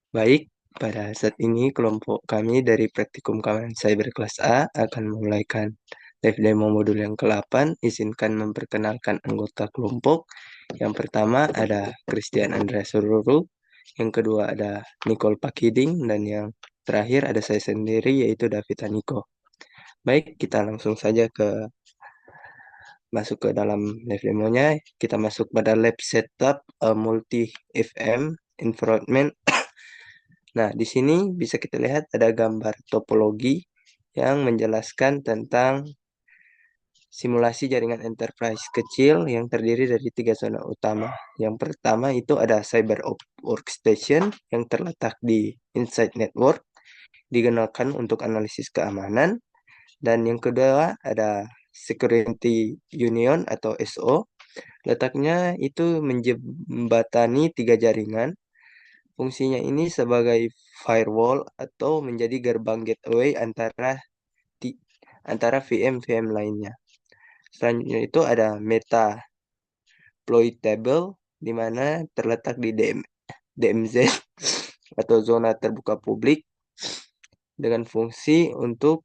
Baik, pada saat ini kelompok kami dari Praktikum Keamanan Cyber kelas A akan memulaikan live demo modul yang ke-8. Izinkan memperkenalkan anggota kelompok. Yang pertama ada Christian Andreas Sururu, yang kedua ada Nicole Pakiding, dan yang terakhir ada saya sendiri yaitu David Haniko. Baik, kita langsung saja masuk ke dalam live demonya. Kita masuk pada lab setup multi FM environment. Nah, di sini bisa kita lihat ada gambar topologi yang menjelaskan tentang simulasi jaringan enterprise kecil yang terdiri dari 3 zona utama. Yang pertama itu ada Cyber Workstation yang terletak di Inside Network, digunakan untuk analisis keamanan. Dan yang kedua ada Security Union atau SO, letaknya itu menjembatani 3 jaringan. Fungsinya ini sebagai firewall atau menjadi gerbang gateway antara VM-VM lainnya. Selanjutnya itu ada Metasploit Table, di mana terletak di DMZ atau zona terbuka publik dengan fungsi untuk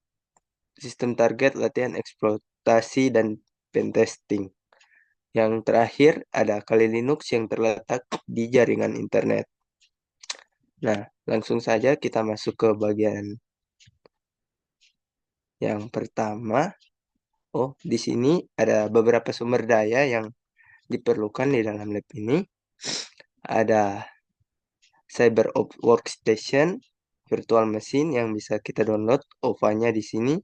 sistem target, latihan, eksploitasi, dan pentesting. Yang terakhir ada Kali Linux yang terletak di jaringan internet. Nah, langsung saja kita masuk ke bagian yang pertama. Oh, di sini ada beberapa sumber daya yang diperlukan di dalam lab ini. Ada Cyber Workstation, virtual machine yang bisa kita download OVA-nya di sini,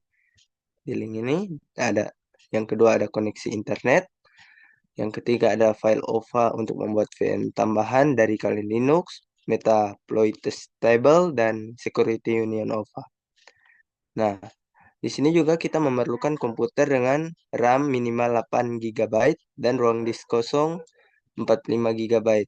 di link ini. Ada yang kedua ada koneksi internet. Yang ketiga ada file OVA untuk membuat VM tambahan dari Kali Linux, Metasploit Table, dan Security Union OVA. Nah, di sini juga kita memerlukan komputer dengan RAM minimal 8 GB dan ruang disk kosong 45 GB.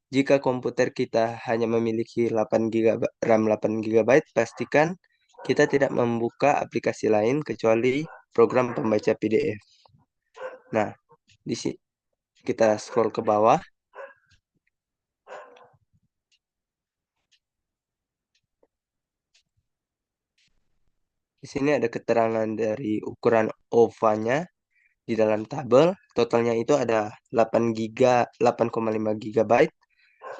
Jika komputer kita hanya memiliki 8 GB, RAM 8 GB, pastikan kita tidak membuka aplikasi lain kecuali program pembaca PDF. Nah, di sini kita scroll ke bawah. Di sini ada keterangan dari ukuran OVA-nya di dalam tabel. Totalnya itu ada 8,5 GB.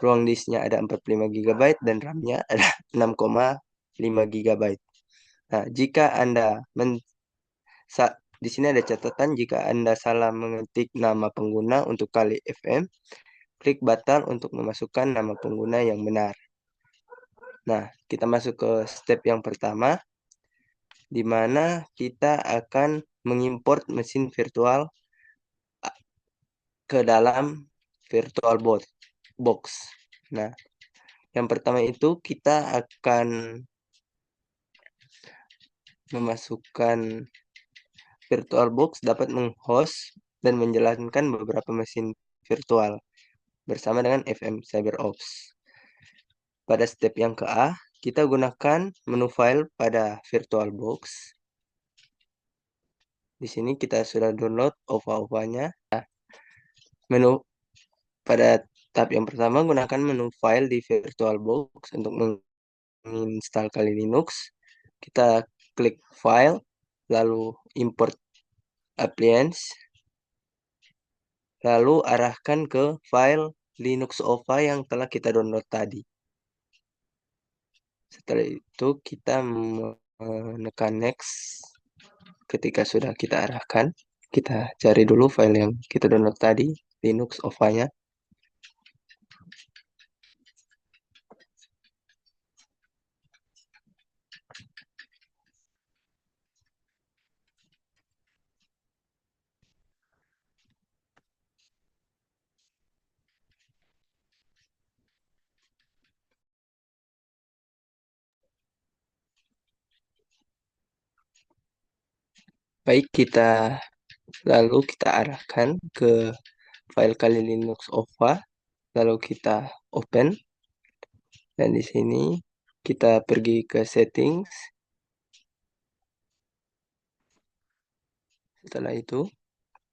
Ruang disknya ada 45 GB dan RAM-nya ada 6,5 GB. Nah, jika Anda di sini ada catatan jika Anda salah mengetik nama pengguna untuk Kali FM, klik batal untuk memasukkan nama pengguna yang benar. Nah, kita masuk ke step yang pertama, di mana kita akan mengimport mesin virtual ke dalam VirtualBox. Nah, yang pertama itu kita akan memasukkan VirtualBox dapat menghost dan menjalankan beberapa mesin virtual bersama dengan FM CyberOps. Pada step yang ke-A, kita gunakan menu file pada VirtualBox. Di sini kita sudah download OVA-OVA-nya. Nah, menu pada tahap yang pertama, gunakan menu file di VirtualBox untuk menginstal Kali Linux. Kita klik file, lalu import appliance, lalu arahkan ke file Linux OVA yang telah kita download tadi. Setelah itu kita menekan next. Ketika sudah kita arahkan, kita cari dulu file yang kita download tadi, Linux OVA-nya. Baik, lalu kita arahkan ke file Kali Linux OVA, lalu kita open, dan di sini kita pergi ke settings. Setelah itu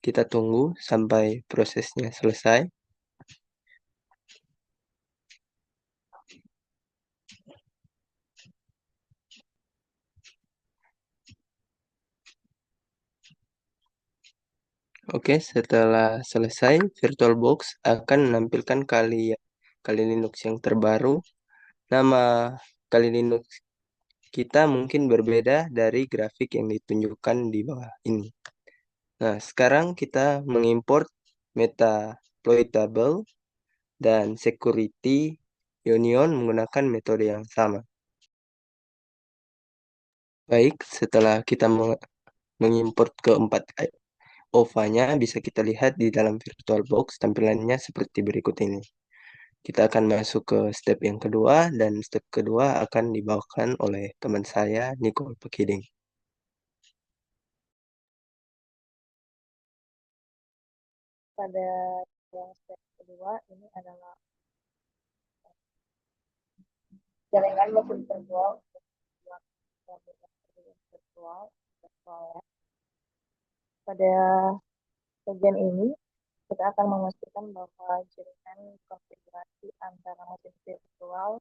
kita tunggu sampai prosesnya selesai. Oke, setelah selesai, VirtualBox akan menampilkan Kali Linux yang terbaru. Nama Kali Linux kita mungkin berbeda dari grafik yang ditunjukkan di bawah ini. Nah, sekarang kita mengimport Metaploitable dan Security Union menggunakan metode yang sama. Baik, setelah kita mengimport keempat OVA-nya, bisa kita lihat di dalam VirtualBox tampilannya seperti berikut ini. Kita akan masuk ke step yang kedua, dan step kedua akan dibawakan oleh teman saya, Nicole Pekiding. Pada yang step kedua ini adalah jaringan mesin virtual virtual. Pada bagian ini kita akan memastikan bahwa jaringan konfigurasi antara mesin virtual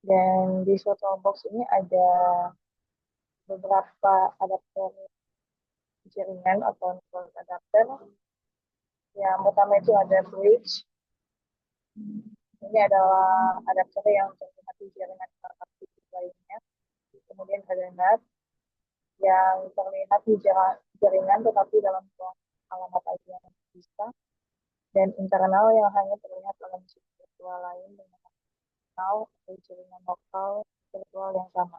dan di VirtualBox ini ada beberapa adapter jaringan atau network adapter. Yang pertama itu ada bridge. Ini adalah adapter yang terlihat di jaringan aktif lainnya. Kemudian ada NAT yang terlihat di jaringan tetapi dalam alamat IP yang bisa, dan internal yang hanya terlihat dalam sistem virtual lain dengan internal atau jaringan lokal virtual yang sama.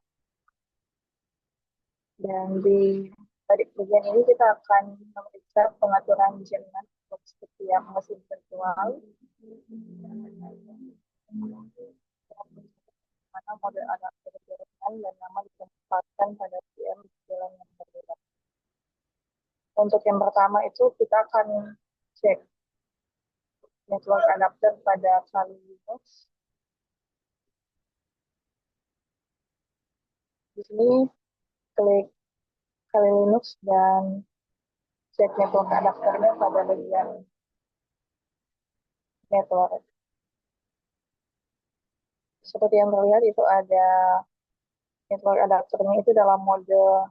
Dan di bagian ini kita akan memeriksa pengaturan jaringan untuk setiap mesin virtual, mana mode adapter jaringan dan nama ditempatkan pada VM jalan yang berbeda. Untuk yang pertama itu kita akan cek network adapter pada Kali Linux. Di sini klik Kali Linux dan cek network adapternya pada bagian network. Seperti yang terlihat itu ada network adapternya itu dalam mode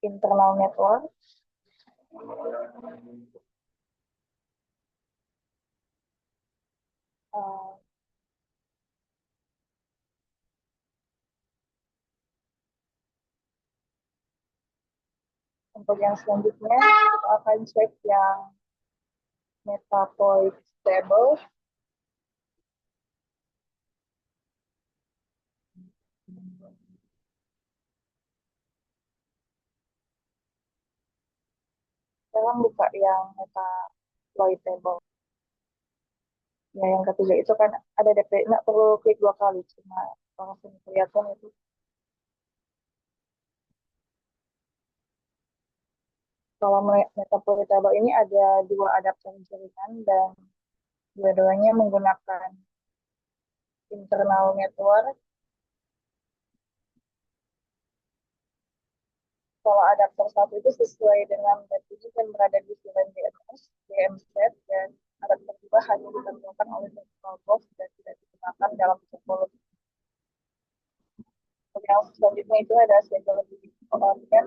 internal network. Untuk yang selanjutnya kita akan cek yang Metapoid stable. Sekarang buka yang Metapoid table. Ya, yang ketiga itu kan ada DP, nggak perlu klik 2 kali, cuma langsung kelihatan itu. Kalau Metapoid table ini ada 2 adapter jaringan dan dua-duanya menggunakan internal network. Kalau adapter satu itu sesuai dengan definisi dan berada di VLAN DMS, DMZ, dan adapter 2 hanya ditentukan oleh VirtualBox dan tidak digunakan dalam topologi. Yang selanjutnya itu ada security organ.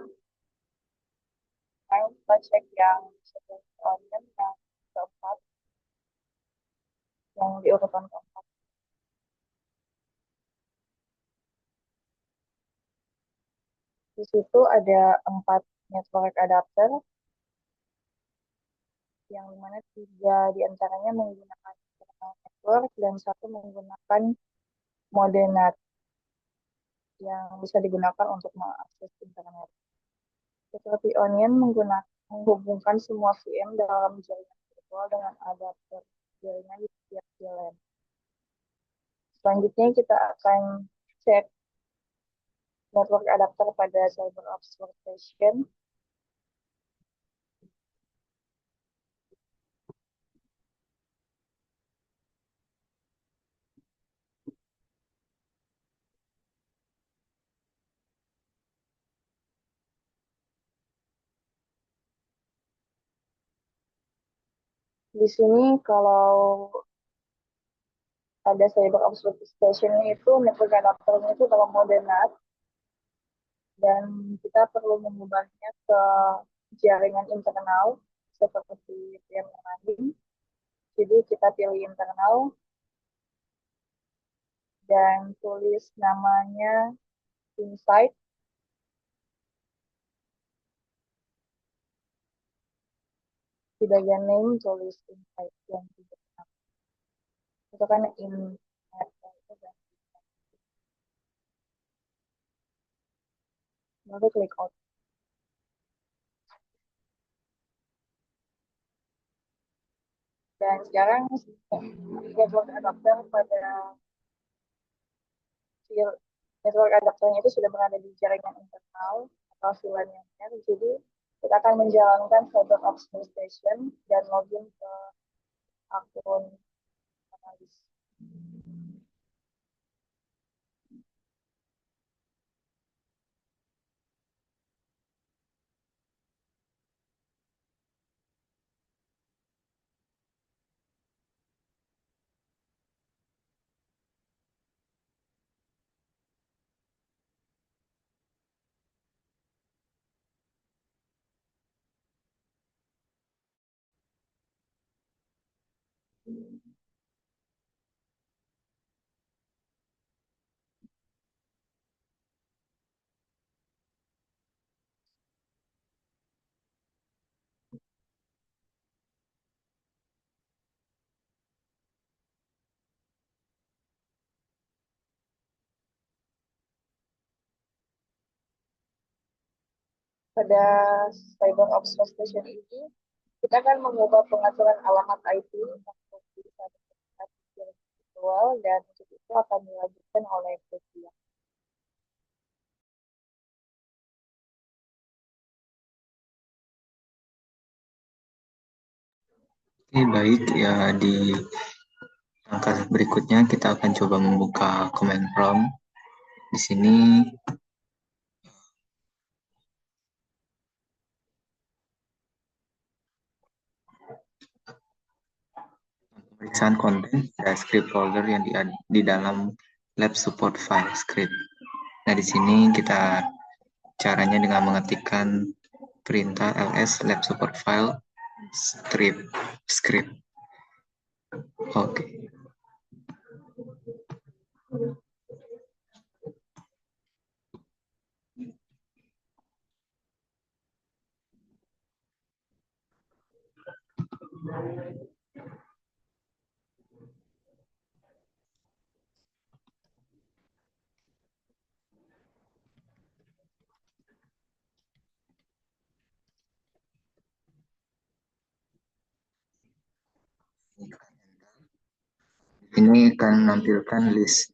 Kita cek yang security organ yang keempat, yang di urutan keempat. Di situ ada 4 network adapter, yang dimana 3 diantaranya menggunakan internal network dan 1 menggunakan mode NAT yang bisa digunakan untuk mengakses internet. Security Onion menghubungkan semua VM dalam jaringan virtual dengan adapter jaringan di setiap VLAN. Selanjutnya kita akan cek network adapter pada CyberOps Workstation. Di sini kalau ada CyberOps Workstation itu network adapternya itu dalam mode NAT, dan kita perlu mengubahnya ke jaringan internal. seperti yang lain. Jadi kita pilih internal dan tulis namanya inside. Di bagian name tulis inside yang tidak itu kan in baru klik out. Dan sekarang network adapter pada network adapternya itu sudah berada di jaringan internal atau VLAN-nya. Jadi kita akan menjalankan Cyber Station dan login ke akun analis. Pada Cyber Station ini kita akan mengubah pengaturan alamat IP untuk bisa virtual dan untuk itu akan dilanjutkan oleh Ketia. Oke, baik ya, di langkah berikutnya kita akan coba membuka command prompt. Di sini pemeriksaan konten ada script folder yang di dalam lab support file script. Nah, di sini kita caranya dengan mengetikkan perintah ls lab support file script. Oke. Ini akan menampilkan list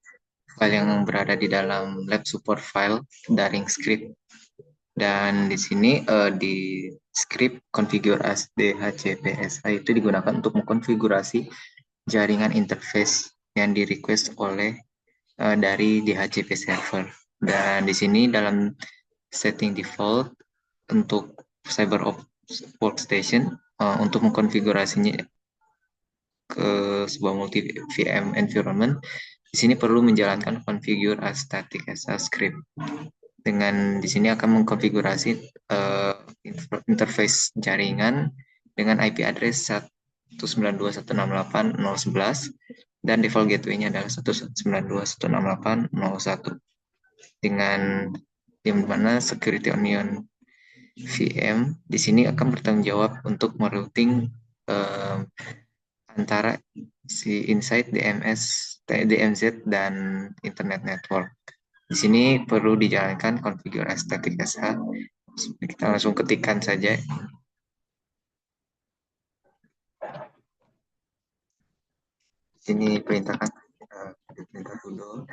file yang berada di dalam lab support file daring script. Dan di sini di script configure as DHCPSA itu digunakan untuk mengkonfigurasi jaringan interface yang di request oleh dari DHCP server. Dan di sini dalam setting default untuk CyberOps Workstation untuk mengkonfigurasinya ke sebuah multi VM environment, di sini perlu menjalankan configure as static as a script. Dengan di sini akan mengkonfigurasi interface jaringan dengan IP address 192.168.0.11 dan default gateway-nya adalah 192.168.0.1 dengan di mana security onion VM di sini akan bertanggung jawab untuk merouting antara si Insight DMZ dan Internet Network. Di sini perlu dijalankan configure as static SH. Kita langsung ketikkan saja. Di sini perintahkan perintah sudo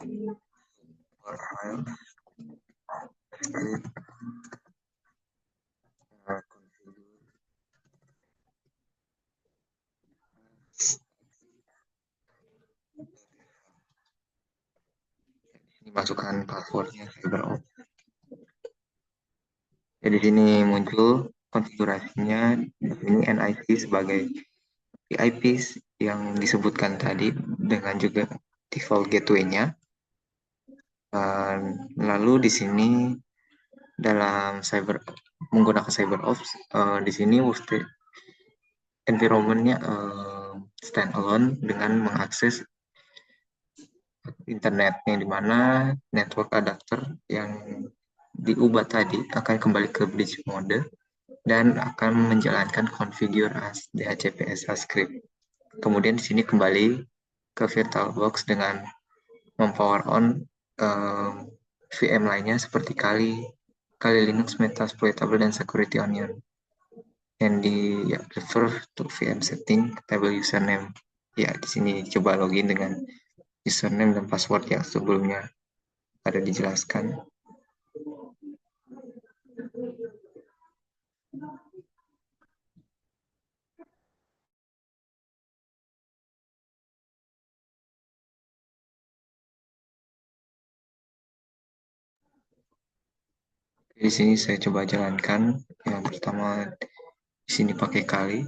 ini masukkan passwordnya CyberOps. Jadi di sini muncul konfigurasinya. Di sini NIC sebagai IPs yang disebutkan tadi dengan juga default gateway-nya. Lalu di sini dalam menggunakan CyberOps. Di sini environment-nya standalone dengan mengakses internet yang dimana network adapter yang diubah tadi akan kembali ke bridge mode dan akan menjalankan configure as DHCP script. Kemudian di sini kembali ke VirtualBox dengan mempower on VM lainnya seperti Kali Linux, Metasploitable, dan Security Onion. And refer to VM setting table username. Ya, di sini coba login dengan username dan password yang sebelumnya ada dijelaskan. Di sini saya coba jalankan. Yang pertama di sini pakai Kali.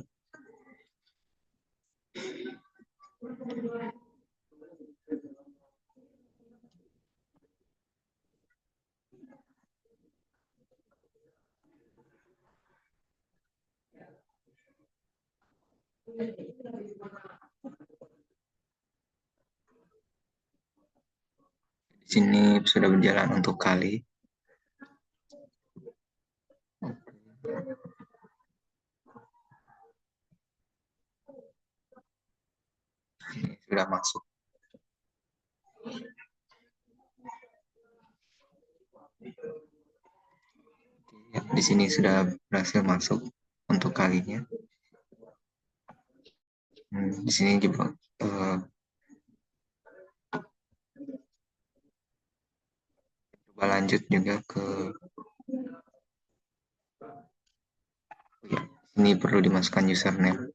Di sini sudah berjalan untuk Kali. Ini sudah masuk. Di sini sudah berhasil masuk untuk Kalinya. Di sini juga coba lanjut juga ke ini perlu dimasukkan username.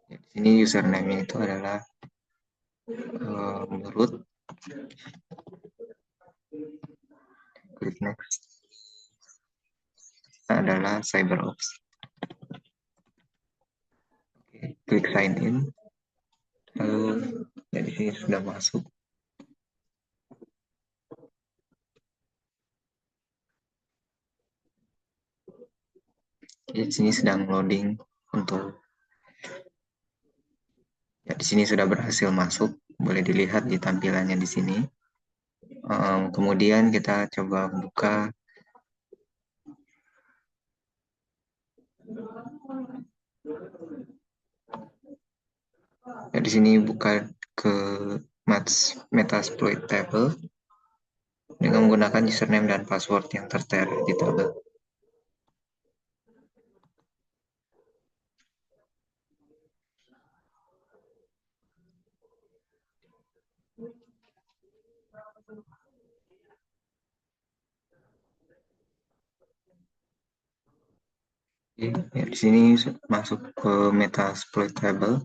Di sini username itu adalah menurut klik next adalah CyberOps. Oke, klik sign in. Lalu ya di sini sudah masuk. Di sini sedang loading untuk ya di sini sudah berhasil masuk. Boleh dilihat di tampilannya di sini. Kemudian kita coba buka ya di sini buka ke Metasploitable dengan menggunakan username dan password yang tertera di tabel. Ya, di sini masuk ke Metasploitable.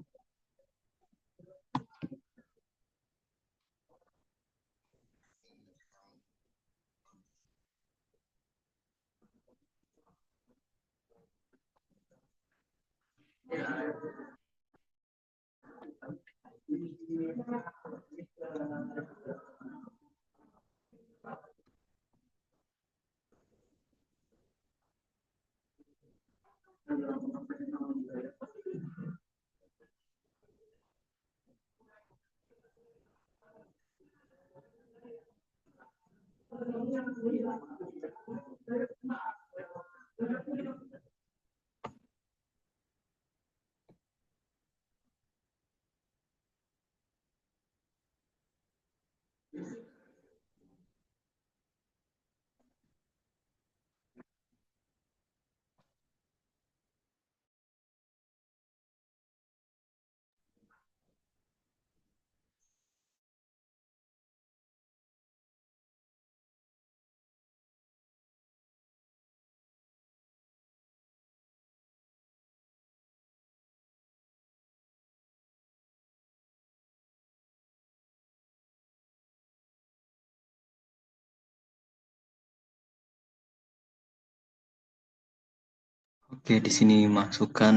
Oke, di sini masukkan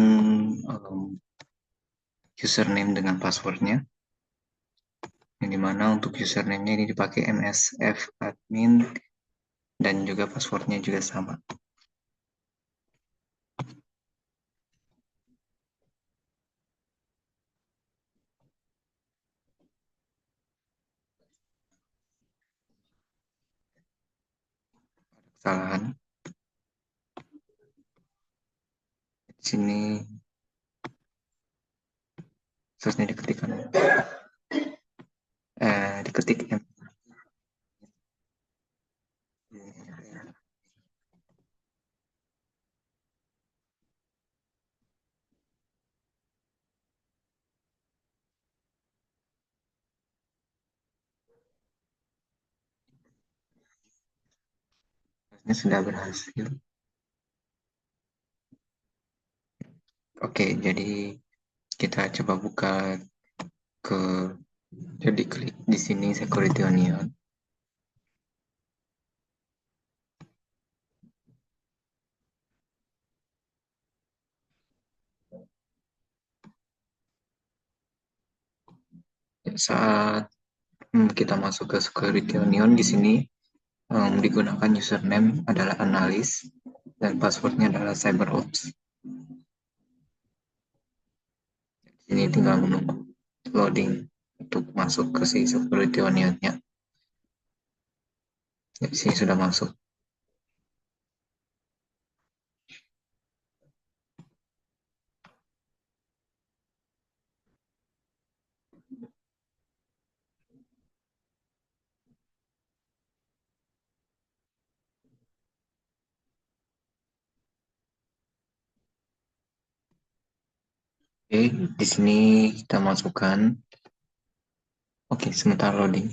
username dengan passwordnya. Yang dimana untuk username-nya ini dipakai msfadmin dan juga passwordnya juga sama. Kesalahan di sini seharusnya diketikkan diketik ini sudah berhasil. Oke, jadi kita coba buka ke jadi klik di sini security onion. Saat kita masuk ke security onion di sini digunakan username adalah analis dan passwordnya adalah cyberops. Ini tinggal menunggu loading untuk masuk ke si security onionnya. Di sini sudah masuk. Oke, di sini kita masukkan. Oke, sebentar loading.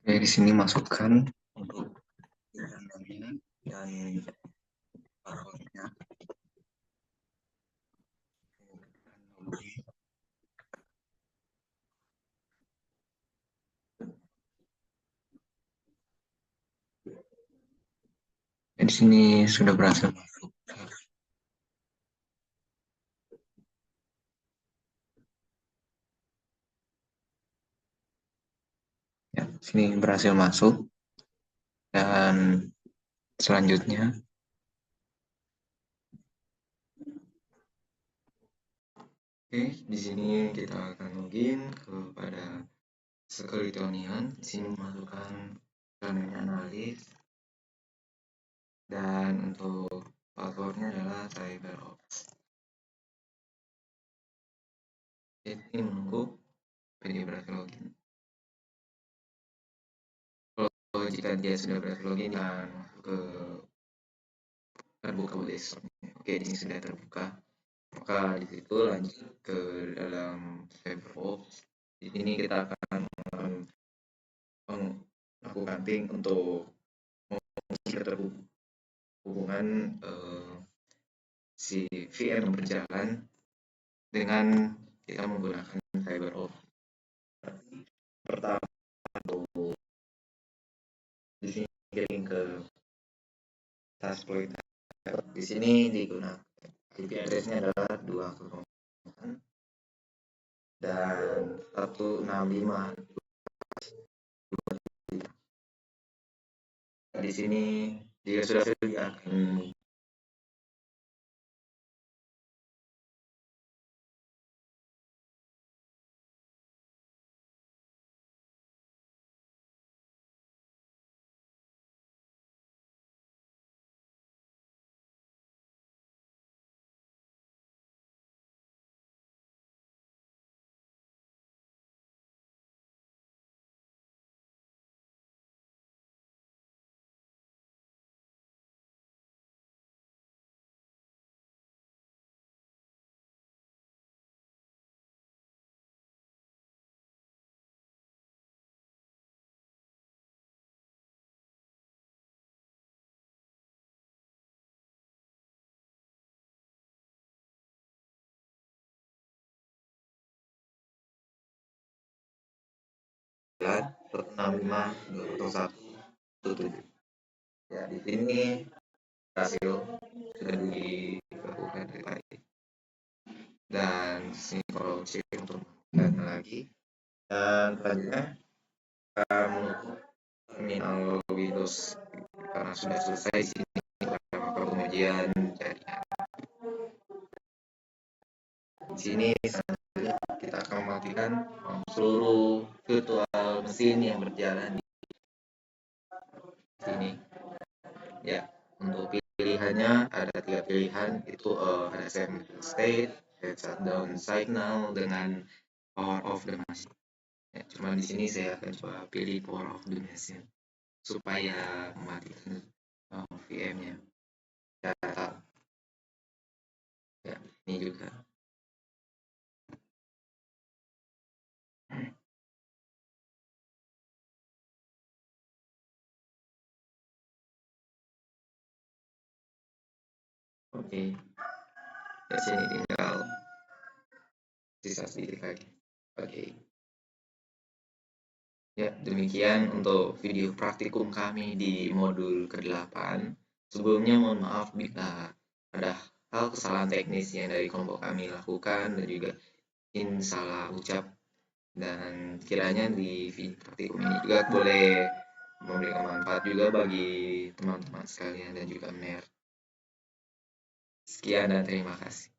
Oke, di sini masukkan untuk username dan passwordnya. Di sini sudah berhasil masuk. Ya, sini berhasil masuk dan selanjutnya oke, di sini kita akan login kepada security onion. Di sini masukkan username analis dan untuk passwordnya adalah cyberops. Ini menunggu PD berhasil login. Kalau jika dia sudah berhasil login dan masuk ke terbuka desktop. Oke, ini sudah terbuka. Maka di situ lanjut ke dalam CyberOps. Di sini kita akan melakukan ping untuk hubungan si VM yang berjalan dengan kita menggunakan CyberOps. Pertama, di sini link ke taskpoint. Di sini digunakan IP address-nya adalah 2 dan 165. Di sini jika sudah akan 9.65.201.7. Ya, di sini hasil sudah dilakukan tadi. Dan di sini kalau cek untuk menggunakan lagi. Dan selanjutnya menutup terminal Windows karena sudah selesai di sini beberapa pengujian jaringan. Di sini kita akan mematikan seluruh virtual mesin yang berjalan di sini. Ya, untuk pilihannya ada 3 pilihan, itu ada state, shutdown signal dengan power off the machine. Ya, cuma di sini saya akan coba pilih power off the machine supaya mematikan VM-nya. Data. Ya, ini juga. Oke. Ya, sini tinggal sisa sedikit lagi. Oke. Ya, demikian untuk video praktikum kami di modul ke-8. Sebelumnya mohon maaf bila ada hal kesalahan teknis yang dari kelompok kami lakukan dan juga mungkin salah ucap, dan kiranya di video praktikum ini juga boleh memberikan manfaat juga bagi teman-teman sekalian dan juga MER. Sekian dan terima kasih.